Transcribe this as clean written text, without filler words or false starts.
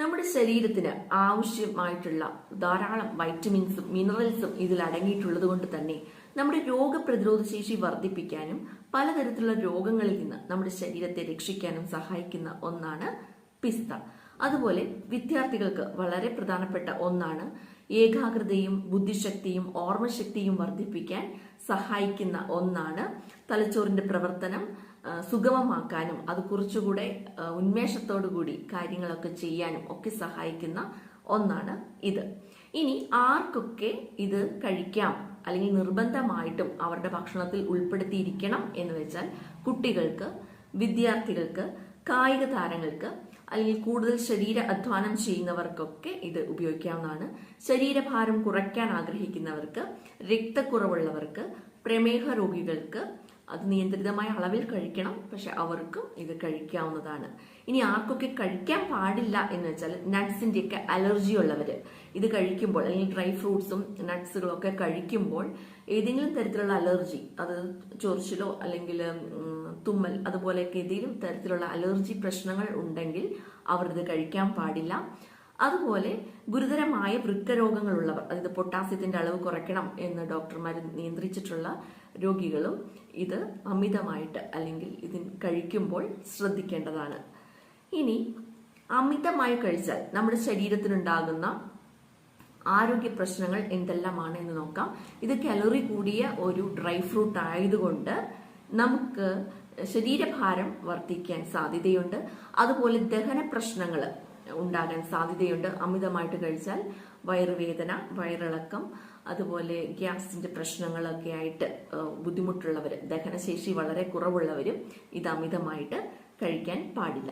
നമ്മുടെ ശരീരത്തിന് ആവശ്യമായിട്ടുള്ള ധാരാളം വൈറ്റമിൻസും മിനറൽസും ഇതിൽ അടങ്ങിയിട്ടുള്ളത് കൊണ്ട് തന്നെ നമ്മുടെ രോഗപ്രതിരോധ ശേഷി വർദ്ധിപ്പിക്കാനും പലതരത്തിലുള്ള രോഗങ്ങളിൽ നിന്ന് നമ്മുടെ ശരീരത്തെ രക്ഷിക്കാനും സഹായിക്കുന്ന ഒന്നാണ് പിസ്ത. അതുപോലെ വിദ്യാർത്ഥികൾക്ക് വളരെ പ്രധാനപ്പെട്ട ഒന്നാണ് ഏകാഗ്രതയും ബുദ്ധിശക്തിയും ഓർമ്മശക്തിയും വർദ്ധിപ്പിക്കാൻ സഹായിക്കുന്ന ഒന്നാണ് തലച്ചോറിന്റെ പ്രവർത്തനം സുഗമമാക്കാനും അത് കുറച്ചുകൂടെ ഉന്മേഷത്തോടുകൂടി കാര്യങ്ങളൊക്കെ ചെയ്യാനും ഒക്കെ സഹായിക്കുന്ന ഒന്നാണ് ഇത്. ഇനി ആർക്കൊക്കെ ഇത് കഴിക്കാം അല്ലെങ്കിൽ നിർബന്ധമായിട്ടും അവരുടെ ഭക്ഷണത്തിൽ ഉൾപ്പെടുത്തിയിരിക്കണം എന്ന് വെച്ചാൽ കുട്ടികൾക്ക്, വിദ്യാർത്ഥികൾക്ക്, കായിക താരങ്ങൾക്ക് അല്ലെങ്കിൽ കൂടുതൽ ശരീര അധ്വാനം ചെയ്യുന്നവർക്കൊക്കെ ഇത് ഉപയോഗിക്കാവുന്നതാണ്. ശരീരഭാരം കുറയ്ക്കാൻ ആഗ്രഹിക്കുന്നവർക്ക്, രക്തക്കുറവുള്ളവർക്ക്, പ്രമേഹ രോഗികൾക്ക് അത് നിയന്ത്രിതമായ അളവിൽ കഴിക്കണം, പക്ഷെ അവർക്കും ഇത് കഴിക്കാവുന്നതാണ്. ഇനി ആർക്കൊക്കെ കഴിക്കാൻ പാടില്ല എന്ന് വെച്ചാൽ നട്ട്സിന്റെ ഒക്കെ അലർജി ഉള്ളവര് ഇത് കഴിക്കുമ്പോൾ അല്ലെങ്കിൽ ഡ്രൈ ഫ്രൂട്ട്സും നട്ട്സുകളൊക്കെ കഴിക്കുമ്പോൾ ഏതെങ്കിലും തരത്തിലുള്ള അലർജി, അത് ചൊറിച്ചിലോ അല്ലെങ്കിൽ തുമ്മൽ അതുപോലെയൊക്കെ ഏതെങ്കിലും തരത്തിലുള്ള അലർജി പ്രശ്നങ്ങൾ ഉണ്ടെങ്കിൽ അവർ ഇത് കഴിക്കാൻ പാടില്ല. അതുപോലെ ഗുരുതരമായ വൃക്കരോഗങ്ങളുള്ളവർ, അതായത് പൊട്ടാസ്യത്തിന്റെ അളവ് കുറയ്ക്കണം എന്ന് ഡോക്ടർമാർ നിയന്ത്രിച്ചിട്ടുള്ള രോഗികളും ഇത് അമിതമായിട്ട് അല്ലെങ്കിൽ ഇതിന് കഴിക്കുമ്പോൾ ശ്രദ്ധിക്കേണ്ടതാണ്. ഇനി അമിതമായി കഴിച്ചാൽ നമ്മുടെ ശരീരത്തിനുണ്ടാകുന്ന ആരോഗ്യ പ്രശ്നങ്ങൾ എന്തെല്ലാമാണ് എന്ന് നോക്കാം. ഇത് കലോറി കൂടിയ ഒരു ഡ്രൈ ഫ്രൂട്ട് ആയതുകൊണ്ട് നമുക്ക് ശരീരഭാരം വർദ്ധിക്കാൻ സാധ്യതയുണ്ട്. അതുപോലെ ദഹന പ്രശ്നങ്ങൾ ഉണ്ടാകാൻ സാധ്യതയുണ്ട്. അമിതമായിട്ട് കഴിച്ചാൽ വയറുവേദന, വയറിളക്കം, അതുപോലെ ഗ്യാസിന്റെ പ്രശ്നങ്ങളൊക്കെ ആയിട്ട് ബുദ്ധിമുട്ടുള്ളവർ, ദഹനശേഷി വളരെ കുറവുള്ളവരും ഇത് അമിതമായിട്ട് കഴിക്കാൻ പാടില്ല.